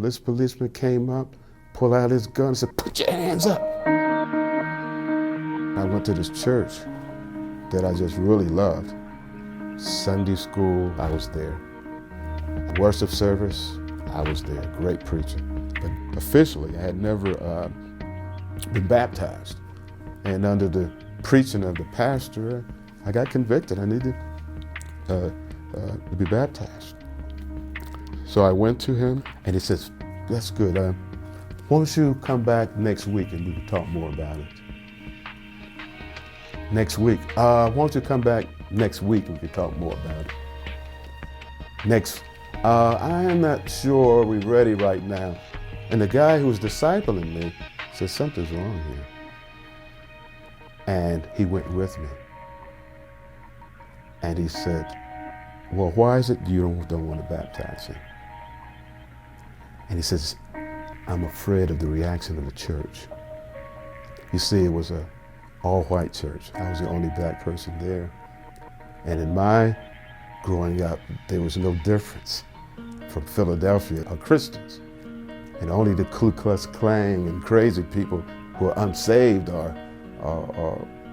This policeman came up, pulled out his gun and said, "Put your hands up." I went to this church that I just really loved. Sunday school, I was there. Worship service, I was there. Great preacher. But officially, I had never been baptized. And under the preaching of the pastor, I got convicted. I needed to be baptized. So I went to him, and he says, "That's good. Why don't you come back next week and we can talk more about it?" Next week. Why don't you come back next week and we can talk more about it? I'm not sure we're ready right now. And the guy who was discipling me said, "Something's wrong here." And he went with me. And he said, "Well, why is it you don't want to baptize him?" And he says, "I'm afraid of the reaction of the church." You see, it was an all-white church. I was the only black person there. And in my growing up, there was no difference from Philadelphia of Christians. And only the Ku Klux Klan and crazy people who are unsaved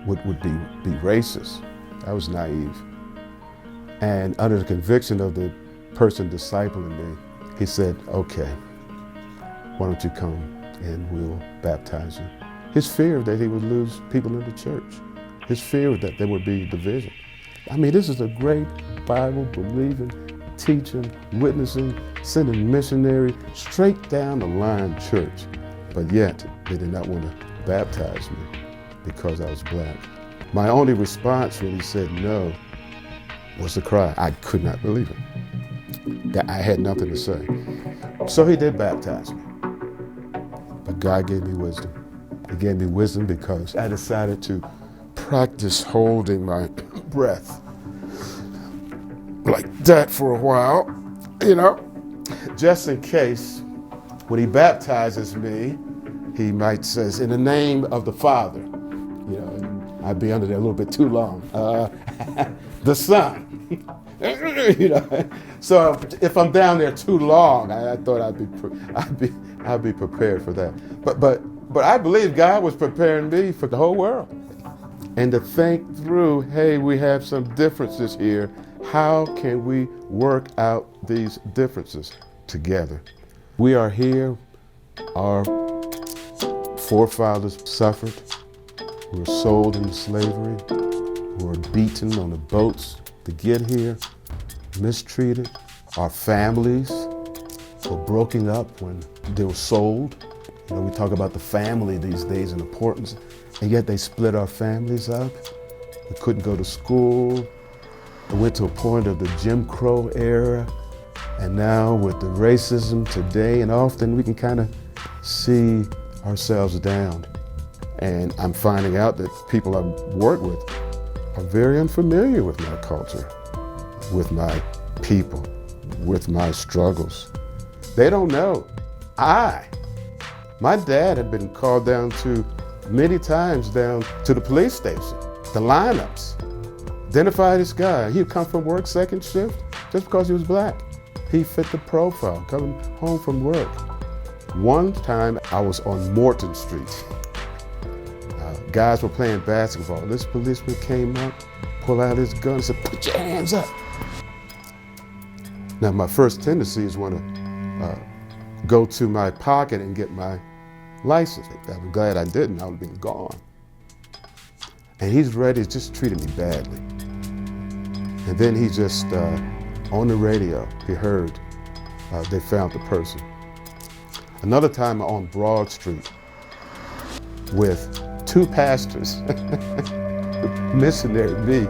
would be racist. I was naive. And under the conviction of the person discipling me, he said, "Okay, why don't you come and we'll baptize you." His fear that he would lose people in the church. His fear that there would be division. I mean, this is a great Bible-believing, teaching, witnessing, sending missionary, straight down the line church. But yet, they did not want to baptize me because I was black. My only response when he said no was to cry. I could not believe it. That I had nothing to say. So he did baptize me. But God gave me wisdom. He gave me wisdom because I decided to practice holding my breath like that for a while, just in case when he baptizes me, he might says, "In the name of the Father," and I'd be under there a little bit too long. The Son, So if I'm down there too long, I thought I'd be prepared for that. But I believe God was preparing me for the whole world. And to think through, hey, we have some differences here. How can we work out these differences together? We are here. Our forefathers suffered. We were sold into slavery. We were beaten on the boats to get here, mistreated. Our families were broken up when they were sold. We talk about the family these days and importance, and yet they split our families up. We couldn't go to school. We went to a point of the Jim Crow era, and now with the racism today, and often we can kind of see ourselves down. And I'm finding out that people I work with are very unfamiliar with my culture, with my people, with my struggles. They don't know. My dad had been called down to many times down to the police station, the lineups. Identify this guy. He'd come from work second shift just because he was black. He fit the profile, coming home from work. One time I was on Morton Street. Guys were playing basketball. This policeman came up, pulled out his gun and said, "Put your hands up." Now my first tendency is want to go to my pocket and get my license. I'm glad I didn't. I would have been gone. And he's ready, just treated me badly. And then he just, on the radio, he heard they found the person. Another time on Broad Street with two pastors missionary me.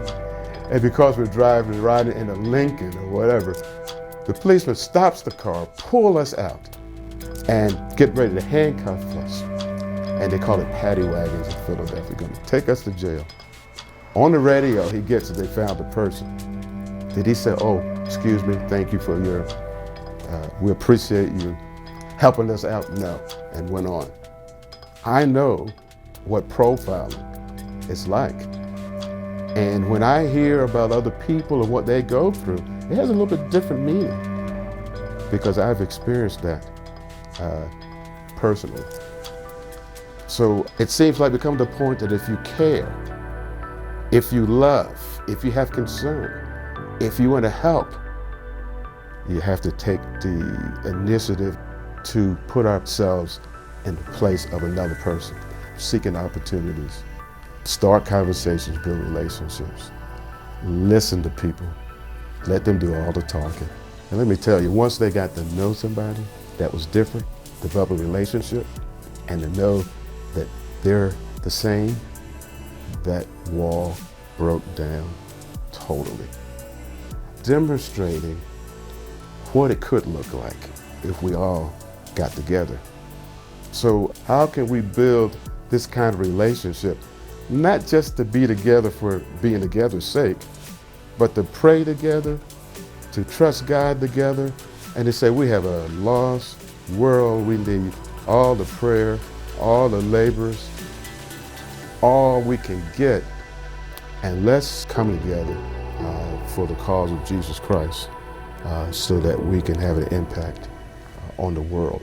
And because we're riding in a Lincoln or whatever, the policeman stops the car, pull us out, and get ready to handcuff us. And they call it paddy wagons in Philadelphia. Going to take us to jail. On the radio, he gets it, they found the person. Did he say, "Oh, excuse me, thank you for your, we appreciate you helping us out"? No, and went on. I know what profiling is like. And when I hear about other people and what they go through, it has a little bit different meaning because I've experienced that. personally. So it seems like we come to the point that if you care, if you love, if you have concern, if you want to help, you have to take the initiative to put ourselves in the place of another person, seeking opportunities, start conversations, build relationships, listen to people, let them do all the talking. And let me tell you, once they got to know somebody that was different, develop a relationship, and to know that they're the same, that wall broke down totally. Demonstrating what it could look like if we all got together. So how can we build this kind of relationship, not just to be together for being together's sake, but to pray together, to trust God together, and to say we have a lost world, we need all the prayer, all the labors, all we can get, and let's come together for the cause of Jesus Christ so that we can have an impact on the world.